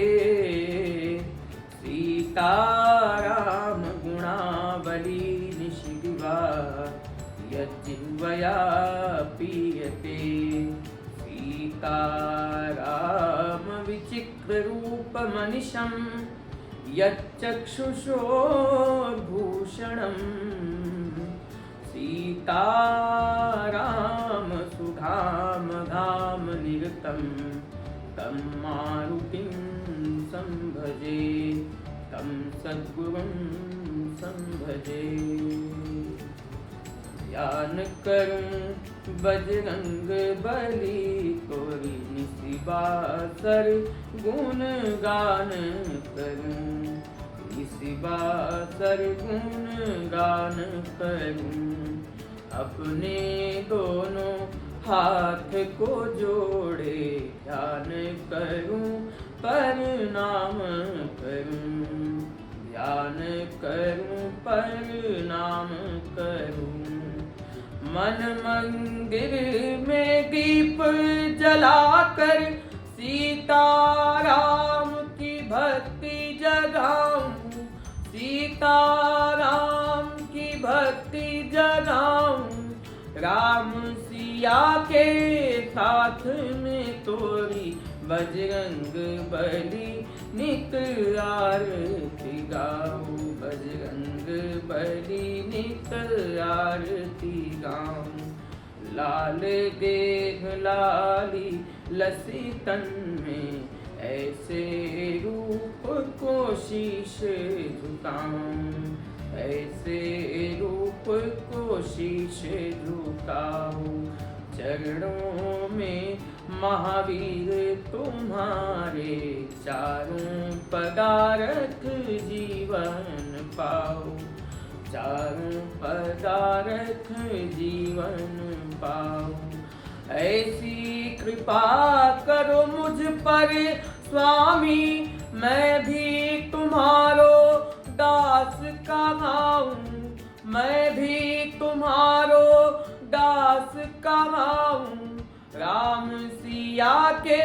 सीताराम गुणावली निशिदिवा यज्जिह्वया पीयते, सीताराम विचित्ररूपमनिशं यच्चक्षुषोर्भूषणम्, सीताराम सुधामधाम निरतं तं मारुतिं संभजे, तं सद्गुरुं संभजे। ध्यान करूं बजरंग बली तोरी निशिबासर गुण गान करूं, निशिबासर गुण गान करूं, अपने दोनों हाथ को जोड़े ध्यान करूं प्रणाम करूं, ध्यान करूं प्रणाम करूं। मन मंदिर में दीप जलाकर सीताराम की भक्ति जगाऊं, सीताराम की भक्ति जगाऊं, राम सिया के साथ में तोरी बजरंग बली नित आरती गाऊं, बजरंग बली नित आरती गाऊं। लाल देह लाली लसी तन में ऐसे रूप को शीश झुकाऊं, ऐसे रूप को शीश झुकाऊं। चरणों में महावीर तुम्हारे चारों पदार्थ जीवन पाओ, चारों पदार्थ जीवन पाओ। ऐसी कृपा करो मुझ पर स्वामी, मैं भी तुम्हारो दास कहाऊं, मैं भी तुम्हारो दास कहाऊं। राम सिया के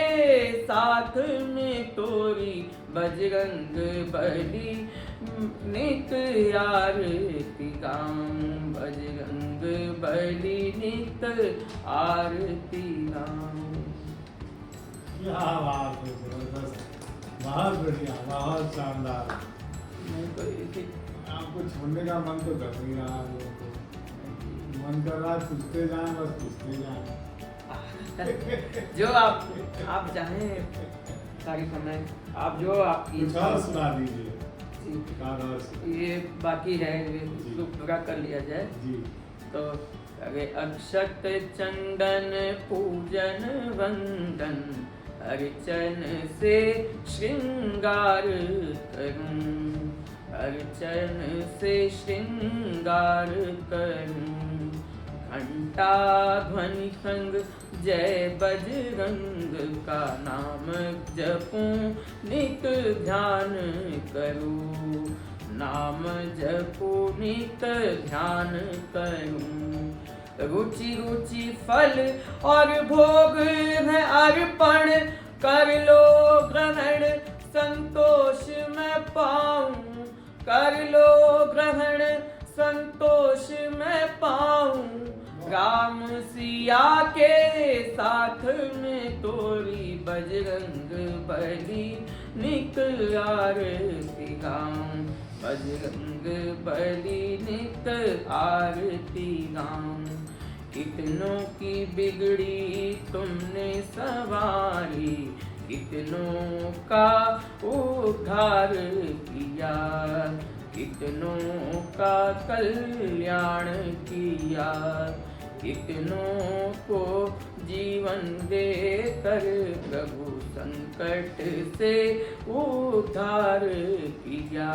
साथ में तोरी बजरंग बली नित आरती गाऊं, बजरंग बली नित आरती गाऊं। क्या बात है, जबरदस्त, बहुत बढ़िया, बहुत शानदार। आपको छोड़ने का मन तो कर नहीं रहा, लोगों को मन कर रहा पूछते जाएं, बस पूछते जाएं। जो आप चाहें सारी समय, आप जो आपकी कुछ और सुना दीजिए। ये बाकी है, इसको पूरा कर लिया जाए जी। तो अरे अक्षत चंदन पूजन वंदन अर्चन से श्रृंगार करूं, अर्चन से श्रृंगार करूं। घंटा ध्वनि संग जय बजरंग का नाम जपूं, नित ध्यान करूं, नाम जपूं नित ध्यान करूं। रुचि रुचि फल और भोग में अर्पण कर लो ग्रहण, संतोष में पाऊं, कर लो ग्रहण संतोष में पाऊं। राम सिया के साथ में तोरी बजरंग बली नित आरती गाऊं, बजरंग बली नित आरती गाऊं। कितनों की बिगड़ी तुमने सवारी, कितनों का उद्धार किया, कितनों का कल्याण किया, कितनों को जीवन देकर प्रभु संकट से उद्धार किया,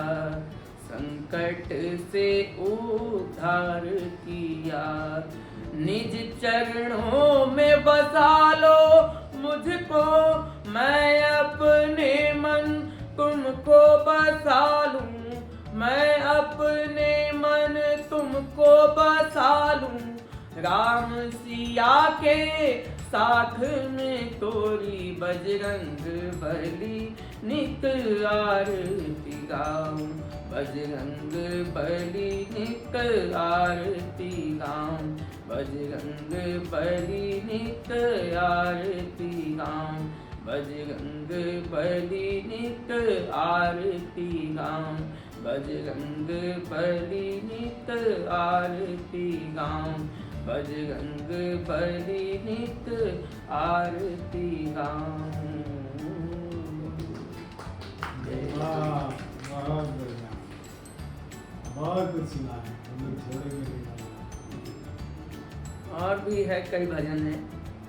संकट से उद्धार किया। निज चरणों में बसा लो मुझको, मैं अपने मन तुमको बसा लूं, मैं अपने मन तुमको बसा लूं। राम सिया के साथ में तोरी बजरंग बली नित आरती गाऊं, बजरंग बली नित आरती गाऊं, बजरंग बली नित आरती गाऊं, बजरंग बली नित आरती गाऊं, बजरंग बली नित आरती गाऊं, बजरंग बली नित आरती गाऊं। वाह, बहुत बढ़िया, बहुत कुछ सुना है, हम लोग छोड़ेंगे नहीं गाना। और भी है, कई भजन है,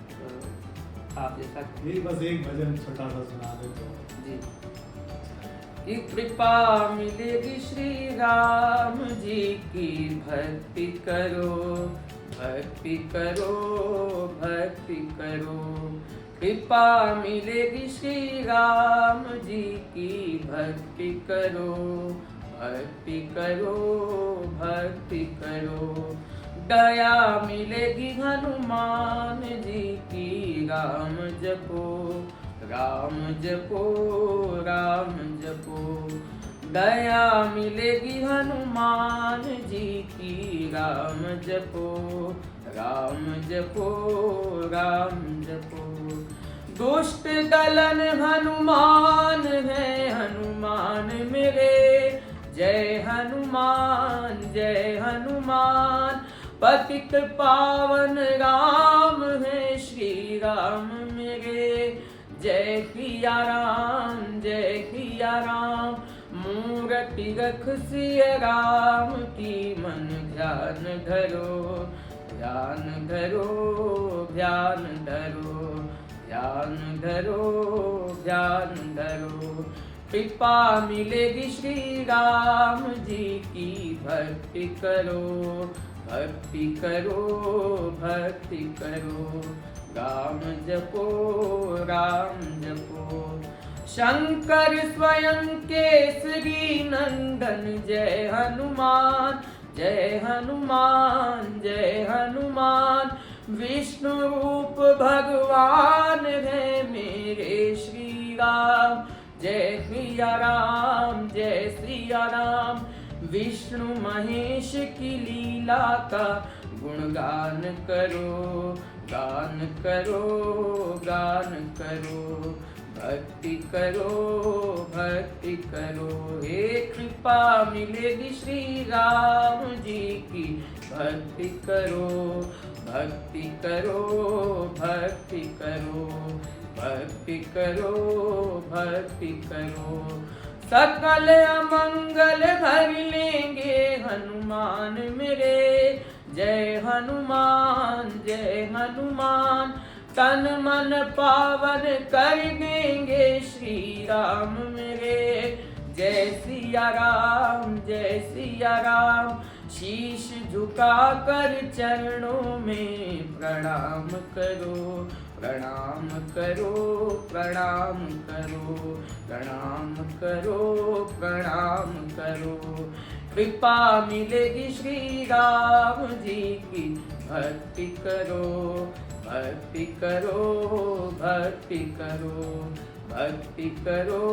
तो आप जैसा नहीं, बस एक भजन छोटा सा सुना दे तो। जी। कि कृपा मिलेगी श्री राम जी की, भक्ति करो, भक्ति करो, भक्ति करो। कृपा मिलेगी श्री राम जी की, भक्ति करो, भक्ति करो, भक्ति करो। दया मिलेगी हनुमान जी की, राम जपो, राम जपो, राम जपो। दया मिलेगी हनुमान जी की, राम जपो, राम जपो, राम जपो। दुष्ट दलन हनुमान है, हनुमान मेरे, जय हनुमान, जय हनुमान। पतित पावन राम है, श्री राम मेरे, जय सिया राम, जय सिया राम। मूरति रख सिया राम की, मन ध्यान धरो, ध्यान धरो, ध्यान धरो, ध्यान धरो, ध्यान धरो। कृपा मिलेगी श्री राम जी की, भक्ति करो, भक्ति करो, भक्ति करो। राम जपो, राम जपो। शंकर स्वयं केसरी नंदन, जय हनुमान, जय हनुमान, जय हनुमान। विष्णु रूप भगवान है मेरे श्री राम, जय सिया राम, जय सिया राम। विष्णु महेश की लीला का गुणगान करो, गान करो, गान करो। भक्ति करो, भक्ति करो। हे कृपा मिलेगी श्री राम जी की, भक्ति करो, भक्ति करो, भक्ति करो, भक्ति करो, भक्ति करो। सकल अमंगल हर लेंगे हनुमान मेरे, जय हनुमान, जय हनुमान। तन मन पावन कर देंगे श्री राम मेरे, जय सिया राम, जय सिया राम। शीश झुका कर चरणों में प्रणाम करो, प्रणाम करो, प्रणाम करो, प्रणाम करो, प्रणाम करो। कृपा मिलेगी श्री राम जी की, भक्ति करो, भक्ति करो, भक्ति करो, भक्ति करो,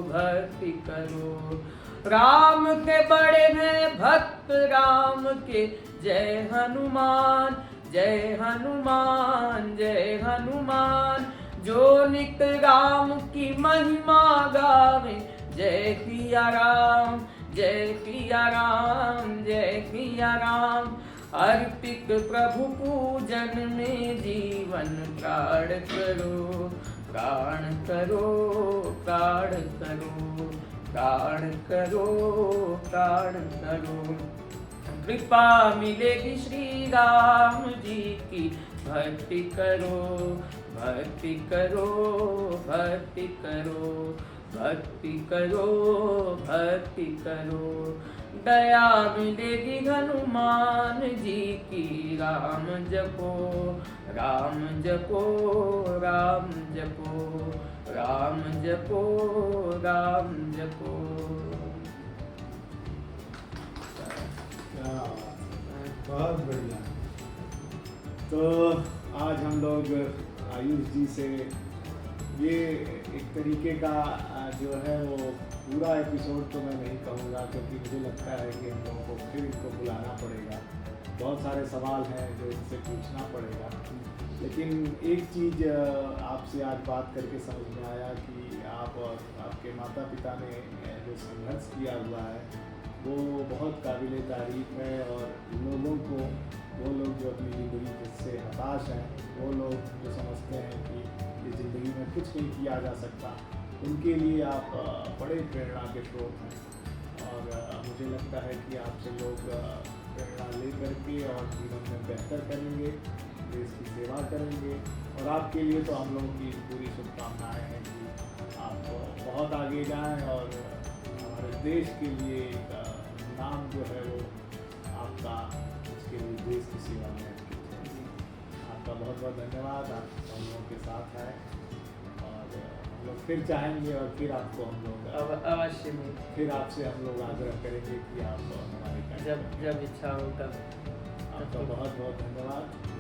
भक्ति करो। राम के बड़े हैं भक्त राम के, जय हनुमान, जय हनुमान, जय हनुमान। जो नित राम की महिमा गावे, जय सिया राम, जय सिया राम, जय सिया राम। अर्पित प्रभु पूजन में जीवन प्राण करो, प्राण करो प्राण करो प्राण करो प्राण करो। कृपा मिलेगी श्री राम जी की, भक्ति करो भक्ति करो भक्ति करो भक्ति करो भक्ति करो। दया मिलेगी हनुमान जी की, राम जपो राम जपो राम जपो राम जपो राम जपो। क्या बहुत बढ़िया। तो आज हम लोग आयुष जी से ये एक तरीके का जो है वो पूरा एपिसोड तो मैं नहीं कहूँगा, क्योंकि मुझे लगता है कि हम लोगों को फिर इनको बुलाना पड़ेगा, बहुत सारे सवाल हैं जो इनसे पूछना पड़ेगा। लेकिन एक चीज़ आपसे आज बात करके समझ में आया कि आप और आपके माता पिता ने जो संघर्ष किया हुआ है वो बहुत काबिले तारीफ़ है। और लोगों को, वो लोग जो अपनी ज़िंदगी से हताश हैं, वो लोग जो समझते हैं कि ये ज़िंदगी में कुछ नहीं किया जा सकता, उनके लिए आप बड़े प्रेरणा के स्रोत हैं। और मुझे लगता है कि आपसे लोग प्रेरणा ले करके और जीवन में बेहतर करेंगे, देश की सेवा करेंगे। और आपके लिए तो हम लोगों की पूरी शुभकामनाएँ हैं कि आप बहुत आगे जाएं और हमारे देश के लिए एक नाम जो है वो आपका, उसके लिए देश की सेवा में आपका बहुत बहुत धन्यवाद। आप हम लोगों के साथ हैं और हम लोग फिर चाहेंगे और फिर आपको हम लोग अवश्य में फिर आपसे हम लोग आग्रह करेंगे कि आप हमारे जब इच्छा हो तब। आपका बहुत बहुत धन्यवाद।